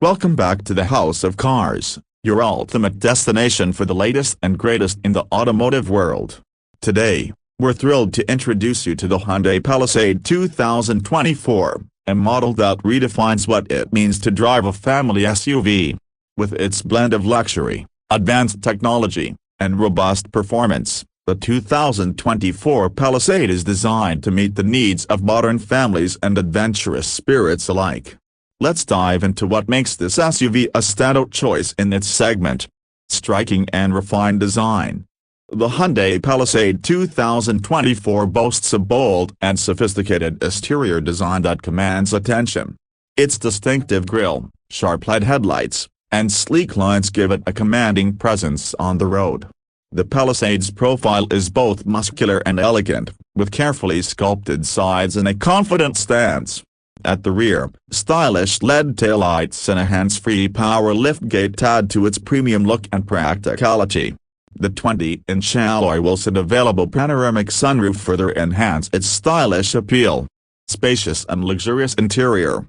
Welcome back to the House of Cars, your ultimate destination for the latest and greatest in the automotive world. Today, we're thrilled to introduce you to the Hyundai Palisade 2024, a model that redefines what it means to drive a family SUV. With its blend of luxury, advanced technology, and robust performance, the 2024 Palisade is designed to meet the needs of modern families and adventurous spirits alike. Let's dive into what makes this SUV a standout choice in its segment. Striking and refined design. The Hyundai Palisade 2024 boasts a bold and sophisticated exterior design that commands attention. Its distinctive grille, sharp LED headlights, and sleek lines give it a commanding presence on the road. The Palisade's profile is both muscular and elegant, with carefully sculpted sides and a confident stance. At the rear, stylish LED taillights and a hands-free power liftgate add to its premium look and practicality. The 20-inch alloy wheels and available panoramic sunroof further enhance its stylish appeal. Spacious and luxurious interior.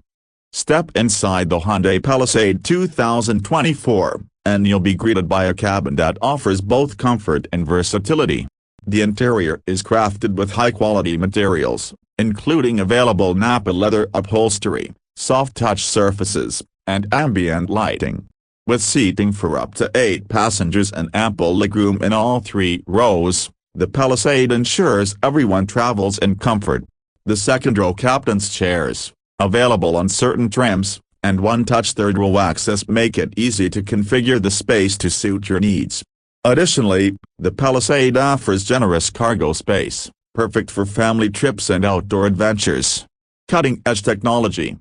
Step inside the Hyundai Palisade 2024, and you'll be greeted by a cabin that offers both comfort and versatility. The interior is crafted with high-quality materials, including available Napa leather upholstery, soft-touch surfaces, and ambient lighting. With seating for up to 8 passengers and ample legroom in all 3 rows, the Palisade ensures everyone travels in comfort. The second-row captain's chairs, available on certain trims, and one-touch third-row access make it easy to configure the space to suit your needs. Additionally, the Palisade offers generous cargo space, perfect for family trips and outdoor adventures. Cutting-edge technology.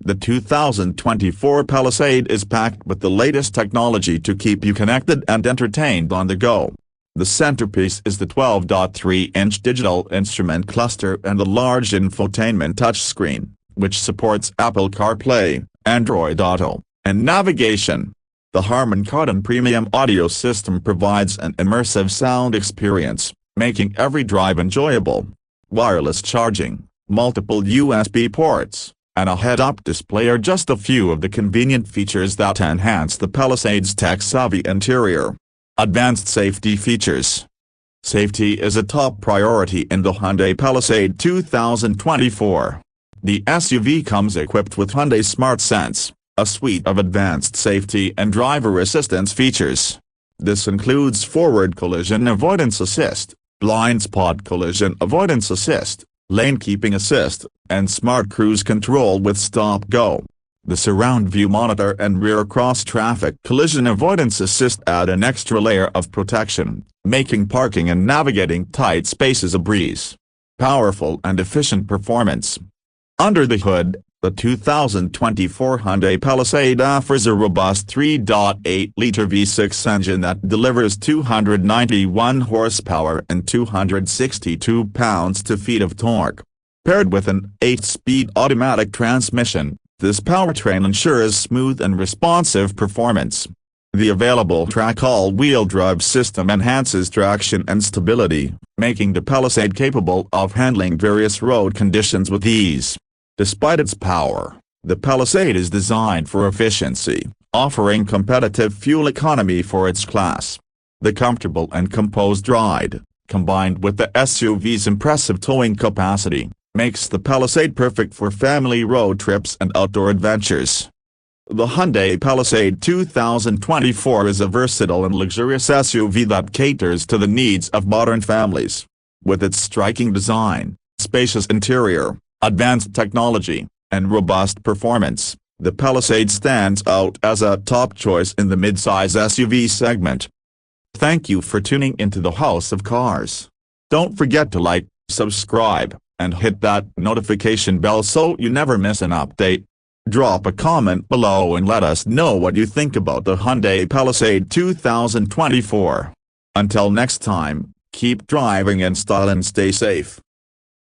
The 2024 Palisade is packed with the latest technology to keep you connected and entertained on the go. The centerpiece is the 12.3-inch digital instrument cluster and the large infotainment touchscreen, which supports Apple CarPlay, Android Auto, and navigation. The Harman Kardon premium audio system provides an immersive sound experience, making every drive enjoyable. Wireless charging, multiple USB ports, and a head-up display are just a few of the convenient features that enhance the Palisade's tech-savvy interior. Advanced safety features. Safety is a top priority in the Hyundai Palisade 2024. The SUV comes equipped with Hyundai Smart Sense, a suite of advanced safety and driver assistance features. This includes forward collision avoidance assist, blind spot collision avoidance assist, lane keeping assist, and smart cruise control with stop-go. The surround view monitor and rear cross-traffic collision avoidance assist add an extra layer of protection, making parking and navigating tight spaces a breeze. Powerful and efficient performance. Under the hood, the 2024 Hyundai Palisade offers a robust 3.8-liter V6 engine that delivers 291 horsepower and 262 pounds-feet of torque. Paired with an 8-speed automatic transmission, this powertrain ensures smooth and responsive performance. The available track all-wheel drive system enhances traction and stability, making the Palisade capable of handling various road conditions with ease. Despite its power, the Palisade is designed for efficiency, offering competitive fuel economy for its class. The comfortable and composed ride, combined with the SUV's impressive towing capacity, makes the Palisade perfect for family road trips and outdoor adventures. The Hyundai Palisade 2024 is a versatile and luxurious SUV that caters to the needs of modern families. With its striking design, spacious interior, advanced technology, and robust performance, the Palisade stands out as a top choice in the midsize SUV segment. Thank you for tuning into the House of Cars. Don't forget to like, subscribe, and hit that notification bell so you never miss an update. Drop a comment below and let us know what you think about the Hyundai Palisade 2024. Until next time, keep driving in style and stay safe.